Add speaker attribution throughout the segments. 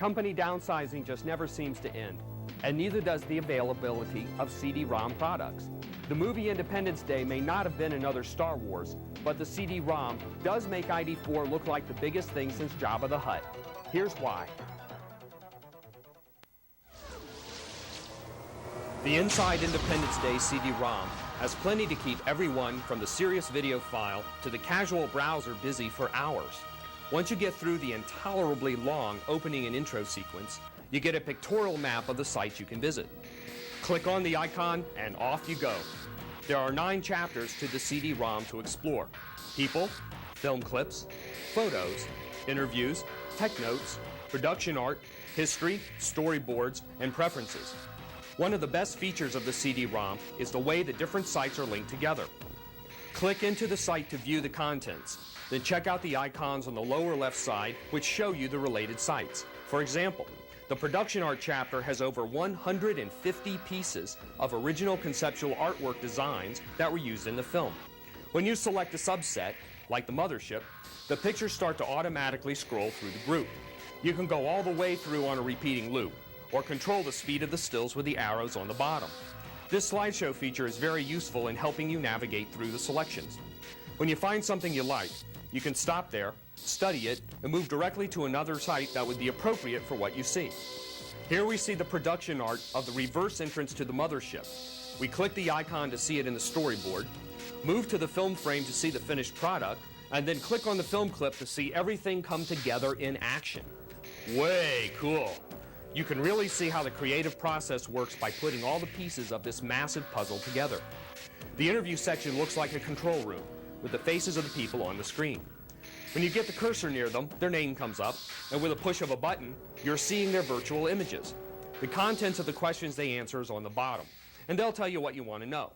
Speaker 1: Company downsizing just never seems to end, and neither does the availability of CD-ROM products. The movie Independence Day may not have been another Star Wars, but the CD-ROM does make ID4 look like the biggest thing since Jabba the Hutt. Here's why. The Inside Independence Day CD-ROM has plenty to keep everyone from the serious video file to the casual browser busy for hours. Once you get through the intolerably long opening and intro sequence, you get a pictorial map of the sites you can visit. Click on the icon and off you go. There are 9 chapters to the CD-ROM to explore. People, film clips, photos, interviews, tech notes, production art, history, storyboards, and preferences. One of the best features of the CD-ROM is the way the different sites are linked together. Click into the site to view the contents. Then check out the icons on the lower left side which show you the related sites. For example, the production art chapter has over 150 pieces of original conceptual artwork designs that were used in the film. When you select a subset, like the mothership, the pictures start to automatically scroll through the group. You can go all the way through on a repeating loop, or control the speed of the stills with the arrows on the bottom. This slideshow feature is very useful in helping you navigate through the selections. When you find something you like, you can stop there, study it, and move directly to another site that would be appropriate for what you see. Here we see the production art of the reverse entrance to the mothership. We click the icon to see it in the storyboard, move to the film frame to see the finished product, and then click on the film clip to see everything come together in action. Way cool! You can really see how the creative process works by putting all the pieces of this massive puzzle together. The interview section looks like a control room, with the faces of the people on the screen. When you get the cursor near them, their name comes up, and with a push of a button, you're seeing their virtual images. The contents of the questions they answer is on the bottom, and they'll tell you what you want to know.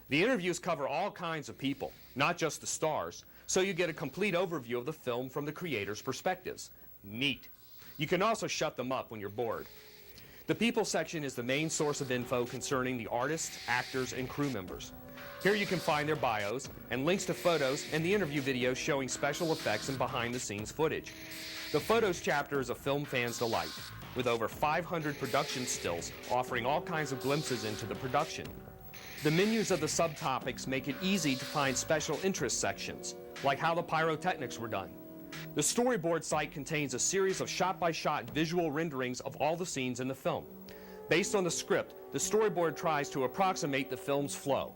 Speaker 1: The interviews cover all kinds of people, not just the stars, so you get a complete overview of the film from the creators' perspectives. Neat. You can also shut them up when you're bored. The people section is the main source of info concerning the artists, actors, and crew members. Here you can find their bios and links to photos and the interview videos showing special effects and behind-the-scenes footage. The photos chapter is a film fan's delight, with over 500 production stills offering all kinds of glimpses into the production. The menus of the subtopics make it easy to find special interest sections, like how the pyrotechnics were done. The storyboard site contains a series of shot-by-shot visual renderings of all the scenes in the film. Based on the script, the storyboard tries to approximate the film's flow.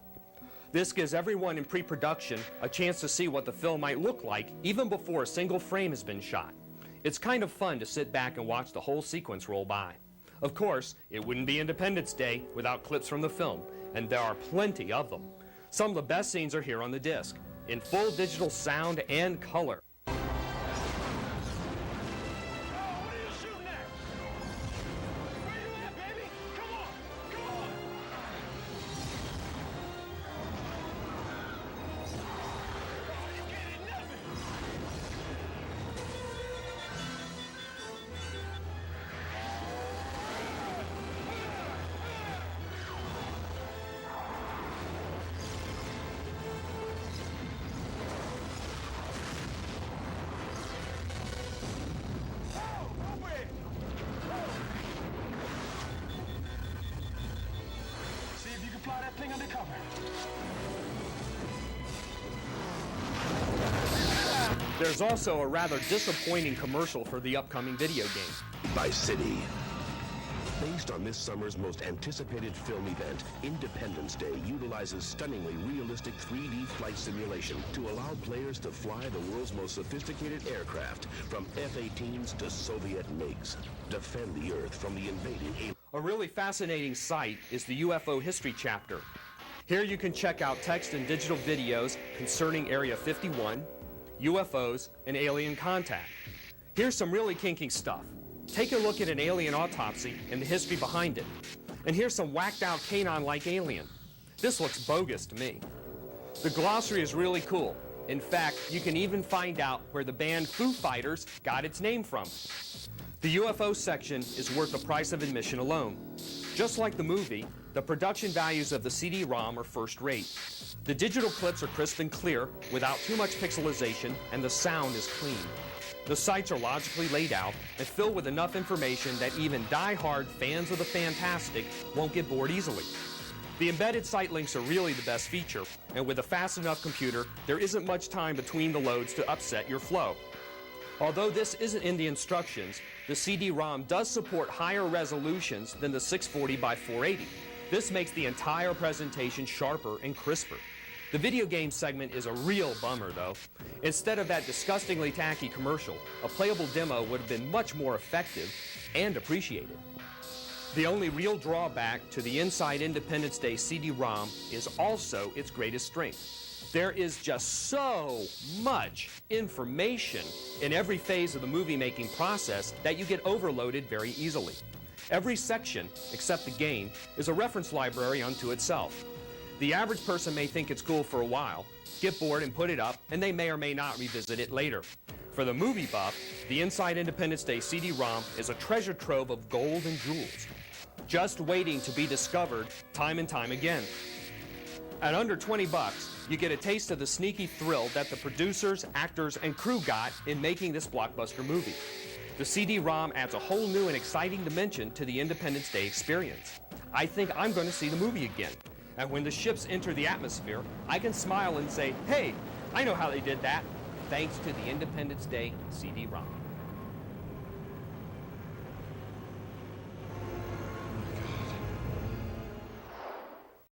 Speaker 1: This gives everyone in pre-production a chance to see what the film might look like even before a single frame has been shot. It's kind of fun to sit back and watch the whole sequence roll by. Of course, it wouldn't be Independence Day without clips from the film, and there are plenty of them. Some of the best scenes are here on the disc, in full digital sound and color. There's also a rather disappointing commercial for the upcoming video game.
Speaker 2: By City. Based on this summer's most anticipated film event, Independence Day utilizes stunningly realistic 3D flight simulation to allow players to fly the world's most sophisticated aircraft, from F-18s to Soviet MiGs. Defend the Earth from the invading aliens.
Speaker 1: A really fascinating site is the UFO history chapter. Here you can check out text and digital videos concerning Area 51, UFOs, and alien contact. Here's some really kinky stuff. Take a look at an alien autopsy and the history behind it. And here's some whacked out canine-like alien. This looks bogus to me. The glossary is really cool. In fact, you can even find out where the band Foo Fighters got its name from. The UFO section is worth the price of admission alone. Just like the movie, the production values of the CD-ROM are first rate. The digital clips are crisp and clear, without too much pixelization, and the sound is clean. The sites are logically laid out and filled with enough information that even die-hard fans of the fantastic won't get bored easily. The embedded site links are really the best feature, and with a fast enough computer, there isn't much time between the loads to upset your flow. Although this isn't in the instructions, the CD-ROM does support higher resolutions than the 640 by 480. This makes the entire presentation sharper and crisper. The video game segment is a real bummer, though. Instead of that disgustingly tacky commercial, a playable demo would have been much more effective and appreciated. The only real drawback to the Inside Independence Day CD-ROM is also its greatest strength. There is just so much information in every phase of the movie-making process that you get overloaded very easily. Every section, except the game, is a reference library unto itself. The average person may think it's cool for a while, get bored and put it up, and they may or may not revisit it later. For the movie buff, the Inside Independence Day CD-ROM is a treasure trove of gold and jewels, just waiting to be discovered time and time again. At under 20 bucks, you get a taste of the sneaky thrill that the producers, actors, and crew got in making this blockbuster movie. The CD-ROM adds a whole new and exciting dimension to the Independence Day experience. I think I'm going to see the movie again. And when the ships enter the atmosphere, I can smile and say, hey, I know how they did that, thanks to the Independence Day CD-ROM.